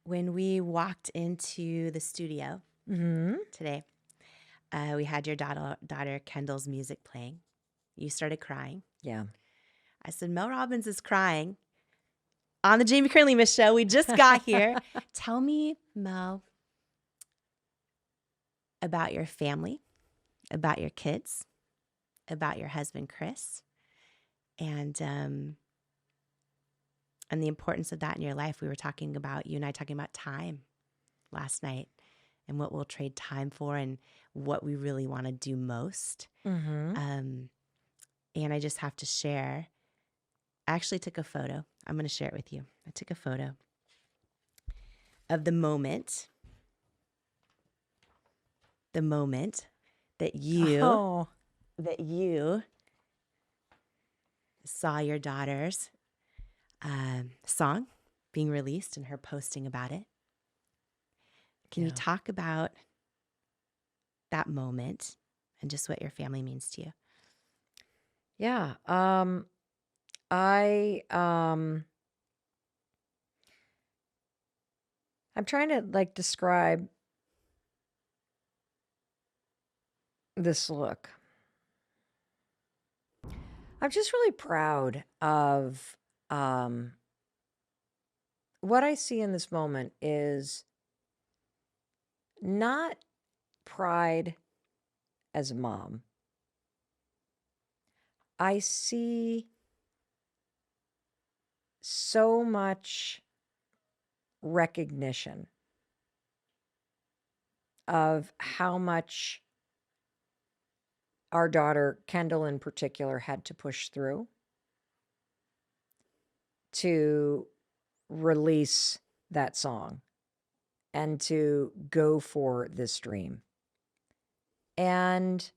when we walked into the studio today, we had your daughter Kendall's music playing. You started crying. Yeah. I said, Mel Robbins is crying on the Jamie Kern Lima show. We just got here. Tell me, Mel, about your family, about your kids, about your husband, Chris, and the importance of that in your life. We were talking about, you and I talking about time last night and what we'll trade time for and what we really want to do most. And I just have to share. I actually took a photo. I'm going to share it with you. I took a photo of the moment that you saw your daughter's song being released and her posting about it. Can you talk about that moment and just what your family means to you? Yeah. I'm trying to describe this look. I'm just really proud of what I see in this moment is not pride as a mom. I see so much recognition of how much our daughter, Kendall in particular, had to push through to release that song and to go for this dream. And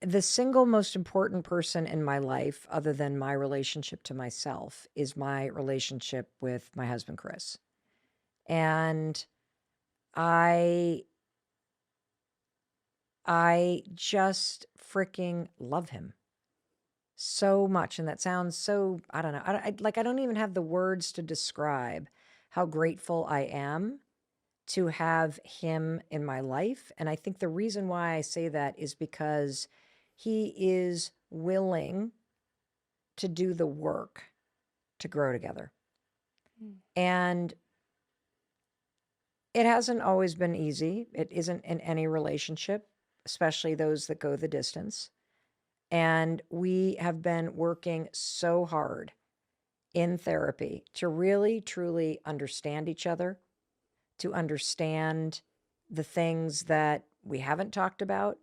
the single most important person in my life, other than my relationship to myself, is my relationship with my husband, Chris. And I just freaking love him so much. And that sounds so, I don't know. I don't even have the words to describe how grateful I am to have him in my life. And I think the reason why I say that is because he is willing to do the work to grow together. And it hasn't always been easy. It isn't in any relationship, especially those that go the distance. And we have been working so hard in therapy to really, truly understand each other, to understand the things that we haven't talked about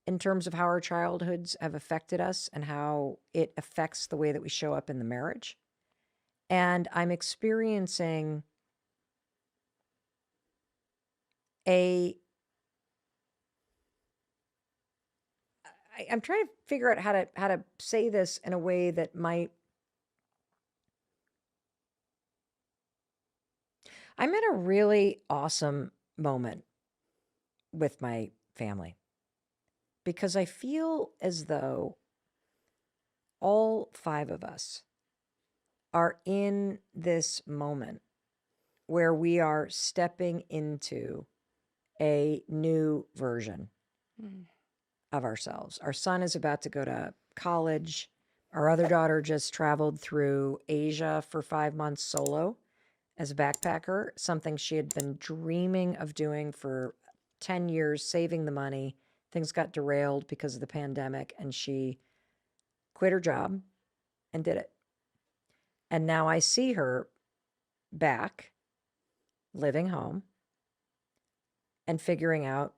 in terms of how our childhoods have affected us and how it affects the way that we show up in the marriage. And I'm experiencing I'm trying to figure out how to say this in a way that might. I'm in a really awesome moment with my family because I feel as though all 5 of us are in this moment where we are stepping into a new version of ourselves. Our son is about to go to college. Our other daughter just traveled through Asia for 5 months solo as a backpacker, something she had been dreaming of doing for 10 years, saving the money. Things got derailed because of the pandemic, and she quit her job and did it. And now I see her back, living home, and figuring out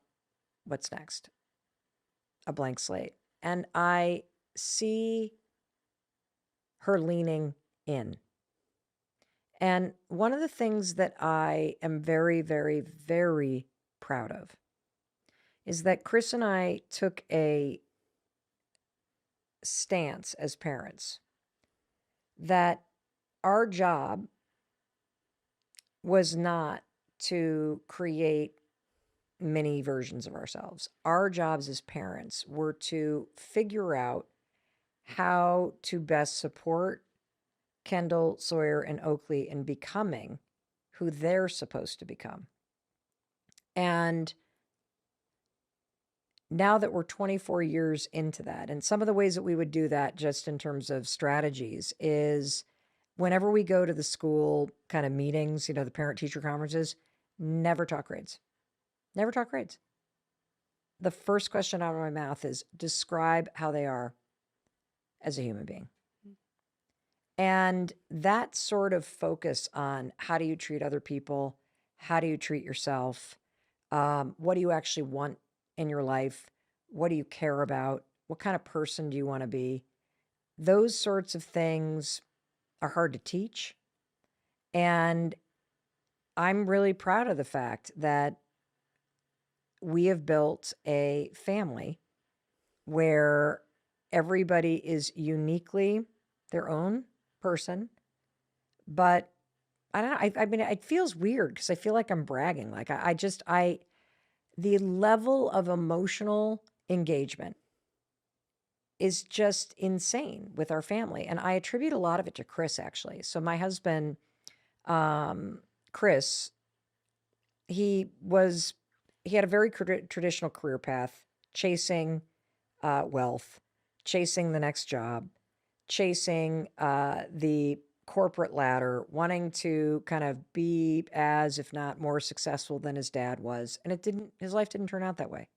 what's next. A blank slate. And I see her leaning in. And one of the things that I am very, very, very proud of is that Chris and I took a stance as parents that our job was not to create mini versions of ourselves. Our jobs as parents were to figure out how to best support Kendall, Sawyer, and Oakley in becoming who they're supposed to become. And now that we're 24 years into that, and some of the ways that we would do that just in terms of strategies is whenever we go to the school kind of meetings, the parent-teacher conferences, never talk grades. Never talk grades. The first question out of my mouth is describe how they are as a human being. And that sort of focus on how do you treat other people? How do you treat yourself? What do you actually want in your life? What do you care about? What kind of person do you want to be? Those sorts of things are hard to teach. And I'm really proud of the fact that we have built a family where everybody is uniquely their own person. But I don't know. I mean, it feels weird because I feel like I'm bragging. Like the level of emotional engagement is just insane with our family. And I attribute a lot of it to Chris, actually. So my husband, Chris, he had a very traditional career path, chasing wealth, chasing the next job, chasing the corporate ladder, wanting to kind of be as, if not more successful than his dad was. And his life didn't turn out that way.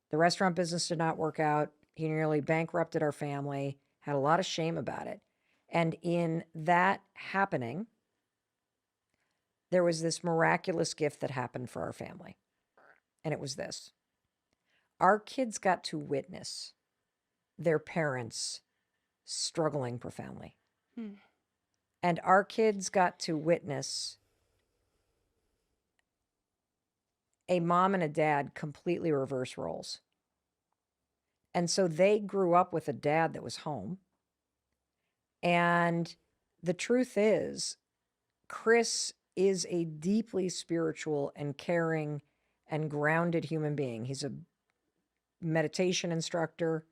The restaurant business did not work out. He nearly bankrupted our family, had a lot of shame about it. And in that happening, there was this miraculous gift that happened for our family. And it was this. Our kids got to witness their parents struggling profoundly. And our kids got to witness a mom and a dad completely reverse roles. And so they grew up with a dad that was home. And the truth is, Chris is a deeply spiritual and caring and grounded human being. He's a meditation instructor.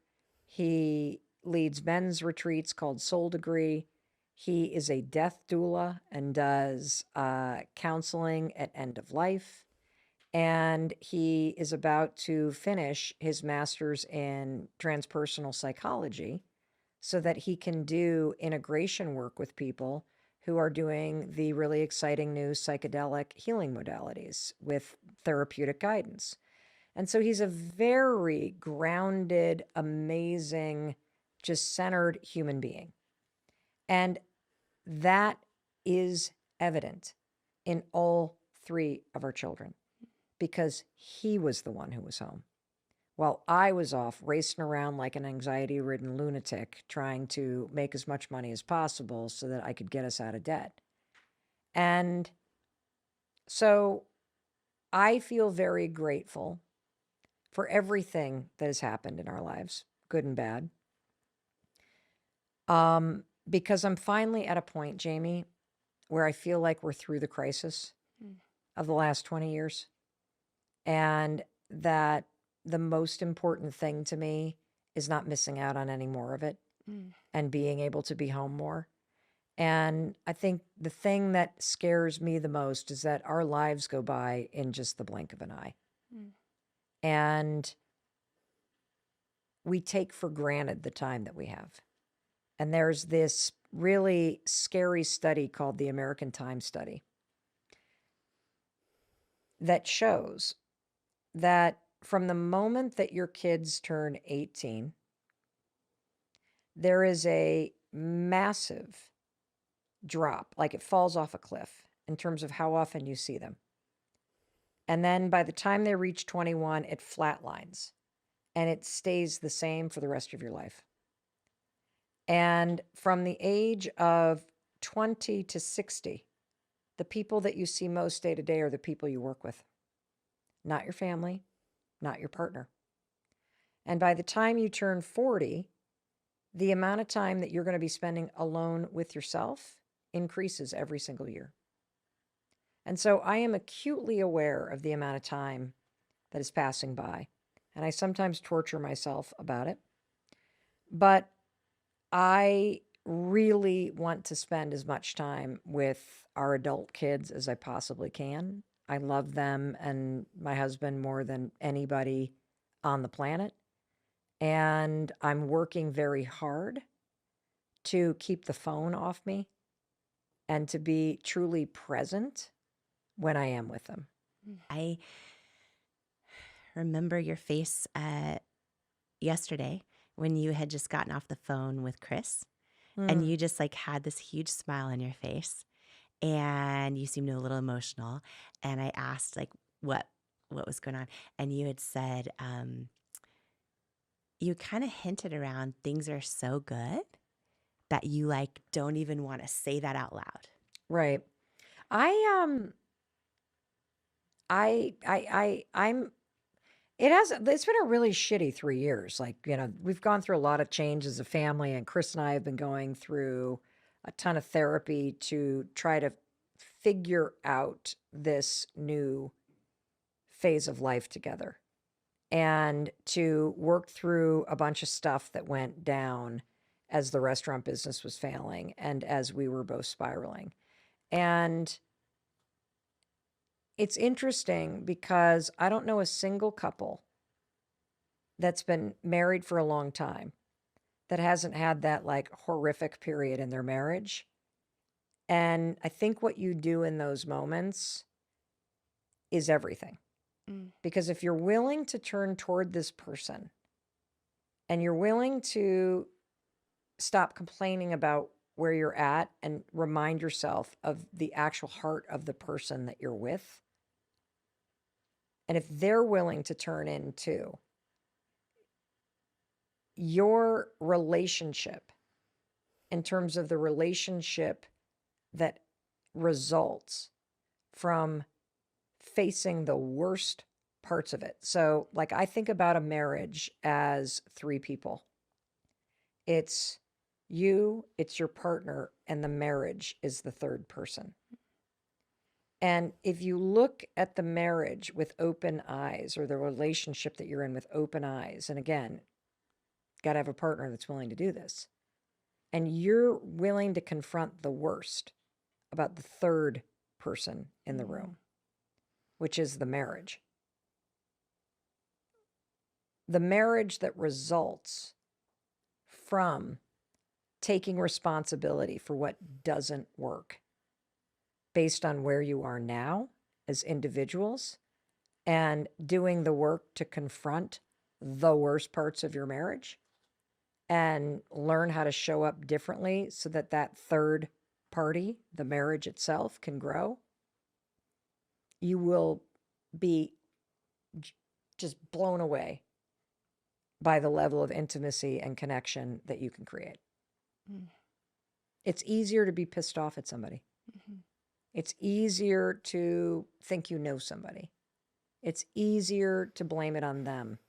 He leads men's retreats called Soul Degree. He is a death doula and does counseling at end of life. And he is about to finish his master's in transpersonal psychology so that he can do integration work with people who are doing the really exciting new psychedelic healing modalities with therapeutic guidance. And so he's a very grounded, amazing, just centered human being. And that is evident in all three of our children because he was the one who was home while I was off racing around like an anxiety-ridden lunatic trying to make as much money as possible so that I could get us out of debt. And so I feel very grateful for everything that has happened in our lives, good and bad. Because I'm finally at a point, Jamie, where I feel like we're through the crisis of the last 20 years. And that the most important thing to me is not missing out on any more of it and being able to be home more. And I think the thing that scares me the most is that our lives go by in just the blink of an eye. And we take for granted the time that we have. And there's this really scary study called the American Time Study that shows that from the moment that your kids turn 18, there is a massive drop, like it falls off a cliff in terms of how often you see them. And then by the time they reach 21, it flatlines and it stays the same for the rest of your life. And from the age of 20 to 60, the people that you see most day to day are the people you work with, not your family, not your partner. And by the time you turn 40, the amount of time that you're going to be spending alone with yourself increases every single year. And so I am acutely aware of the amount of time that is passing by. And I sometimes torture myself about it. But I really want to spend as much time with our adult kids as I possibly can. I love them and my husband more than anybody on the planet. And I'm working very hard to keep the phone off me and to be truly present when I am with them. I remember your face yesterday when you had just gotten off the phone with Chris and you just like had this huge smile on your face and you seemed a little emotional. And I asked like what was going on. And you had said, you kind of hinted around things are so good that you like don't even want to say that out loud. Right. I'm it's been a really shitty 3 years. Like, we've gone through a lot of change as a family, and Chris and I have been going through a ton of therapy to try to figure out this new phase of life together and to work through a bunch of stuff that went down as the restaurant business was failing and as we were both spiraling. And it's interesting because I don't know a single couple that's been married for a long time that hasn't had that like horrific period in their marriage. And I think what you do in those moments is everything. Because if you're willing to turn toward this person and you're willing to stop complaining about where you're at and remind yourself of the actual heart of the person that you're with, and if they're willing to turn into your relationship in terms of the relationship that results from facing the worst parts of it. So, like, I think about a marriage as 3 people. It's you, it's your partner, and the marriage is the third person. And if you look at the marriage with open eyes, or the relationship that you're in with open eyes, and again, got to have a partner that's willing to do this, and you're willing to confront the worst about the third person in the room, which is the marriage. The marriage that results from taking responsibility for what doesn't work based on where you are now as individuals and doing the work to confront the worst parts of your marriage and learn how to show up differently so that that third party, the marriage itself, can grow. You will be just blown away by the level of intimacy and connection that you can create. It's easier to be pissed off at somebody. It's easier to think you know somebody. It's easier to blame it on them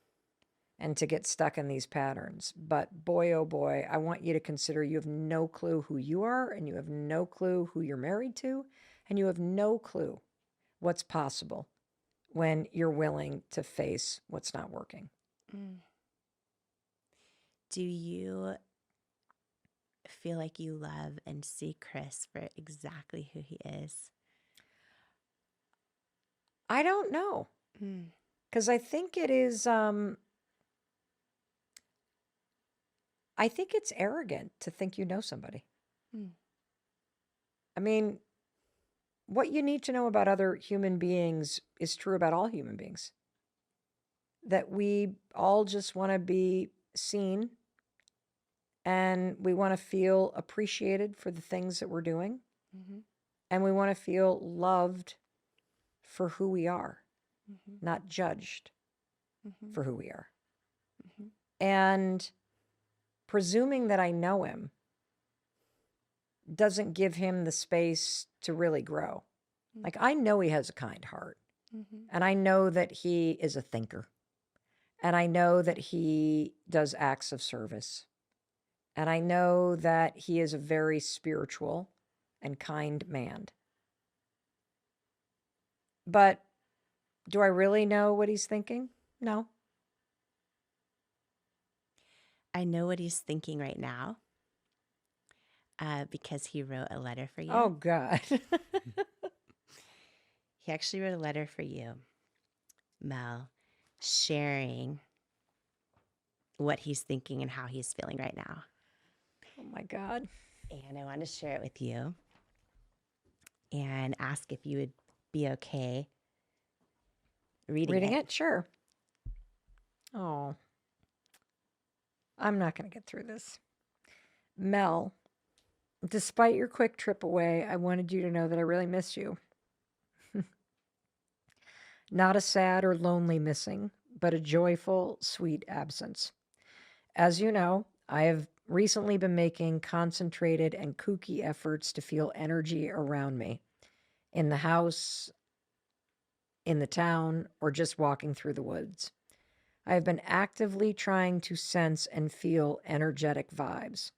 and to get stuck in these patterns. But boy, oh boy, I want you to consider you have no clue who you are, and you have no clue who you're married to, and you have no clue what's possible when you're willing to face what's not working. Do you feel like you love and see Chris for exactly who he is? I don't know. Because I think it is, I think it's arrogant to think you know somebody. I mean, what you need to know about other human beings is true about all human beings. That we all just want to be seen and we want to feel appreciated for the things that we're doing. And we want to feel loved for who we are, not judged for who we are. And presuming that I know him doesn't give him the space to really grow. Like, I know he has a kind heart. And I know that he is a thinker. And I know that he does acts of service. And I know that he is a very spiritual and kind man. But do I really know what he's thinking? No. I know what he's thinking right now. because he wrote a letter for you. Oh, God. He actually wrote a letter for you, Mel, sharing what he's thinking and how he's feeling right now. Oh, my God. And I want to share it with you and ask if you would be okay reading it. Sure. Oh, I'm not going to get through this. Mel, despite your quick trip away, I wanted you to know that I really miss you. Not a sad or lonely missing, but a joyful, sweet absence. As you know, I have recently been making concentrated and kooky efforts to feel energy around me, in the house, in the town, or just walking through the woods. I have been actively trying to sense and feel energetic vibes.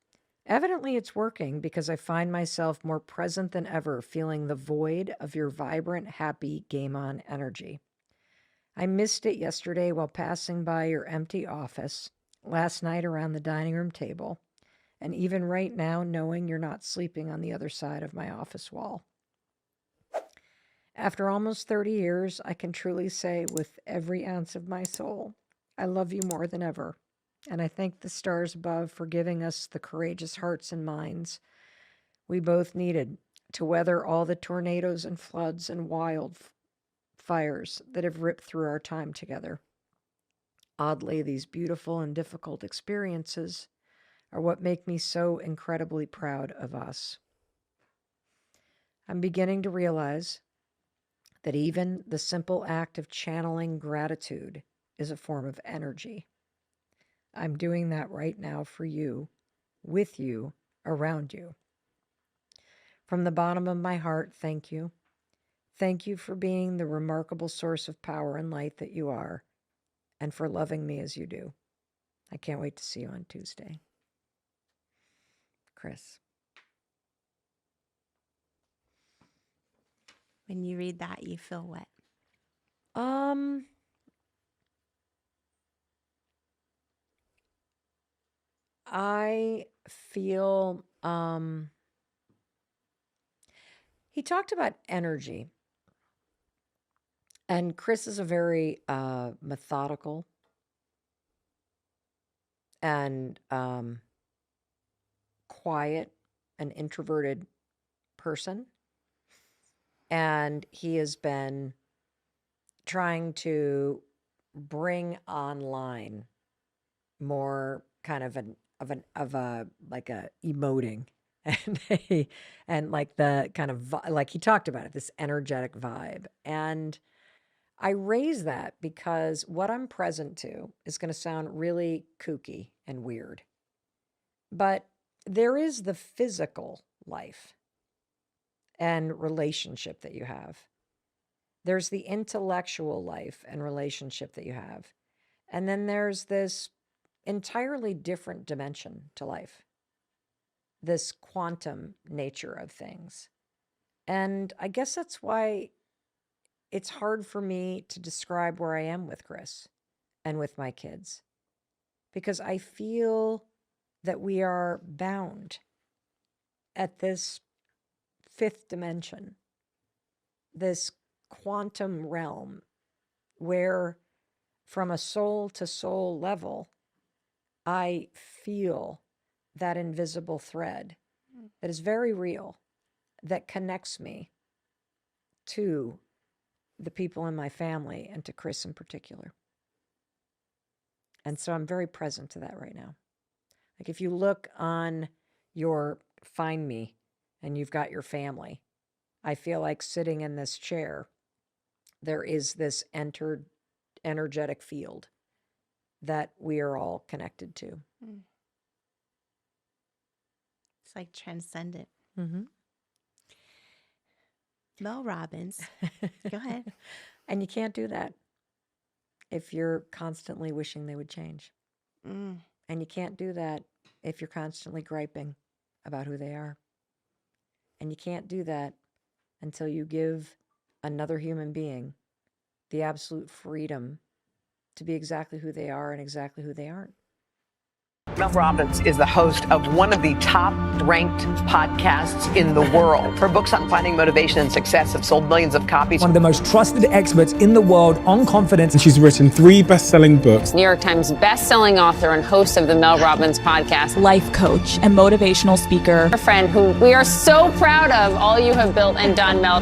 Evidently, it's working because I find myself more present than ever, feeling the void of your vibrant, happy, game on energy. I missed it yesterday while passing by your empty office, last night around the dining room table, and even right now knowing you're not sleeping on the other side of my office wall. After almost 30 years, I can truly say with every ounce of my soul, I love you more than ever, and I thank the stars above for giving us the courageous hearts and minds we both needed to weather all the tornadoes and floods and wildfires that have ripped through our time together. Oddly, these beautiful and difficult experiences are what make me so incredibly proud of us. I'm beginning to realize that even the simple act of channeling gratitude is a form of energy. I'm doing that right now for you, with you, around you. From the bottom of my heart, thank you. Thank you for being the remarkable source of power and light that you are, and for loving me as you do. I can't wait to see you on Tuesday. Chris. When you read that, you feel what? I feel, he talked about energy. And Chris is a very methodical and quiet and introverted person. And he has been trying to bring online more kind of a like a emoting and like the kind of like he talked about it, this energetic vibe. And I raise that because what I'm present to is going to sound really kooky and weird. But there is the physical life and relationship that you have. There's the intellectual life and relationship that you have. And then there's this entirely different dimension to life, this quantum nature of things. And I guess that's why it's hard for me to describe where I am with Chris and with my kids, because I feel that we are bound at this fifth dimension, this quantum realm, where from a soul to soul level, I feel that invisible thread that is very real, that connects me to the people in my family and to Chris in particular. And so I'm very present to that right now. Like if you look on your Find Me and you've got your family, I feel like sitting in this chair, there is this energetic field that we are all connected to. It's like transcendent. Mm-hmm. Mel Robbins. Go ahead. And you can't do that if you're constantly wishing they would change. And you can't do that if you're constantly griping about who they are. And you can't do that until you give another human being the absolute freedom to be exactly who they are and exactly who they aren't. Mel Robbins is the host of one of the top-ranked podcasts in the world. Her books on finding motivation and success have sold millions of copies. One of the most trusted experts in the world on confidence. And she's written 3 best-selling books. New York Times best-selling author and host of the Mel Robbins podcast. Life coach and motivational speaker. A friend who we are so proud of all you have built and done, Mel.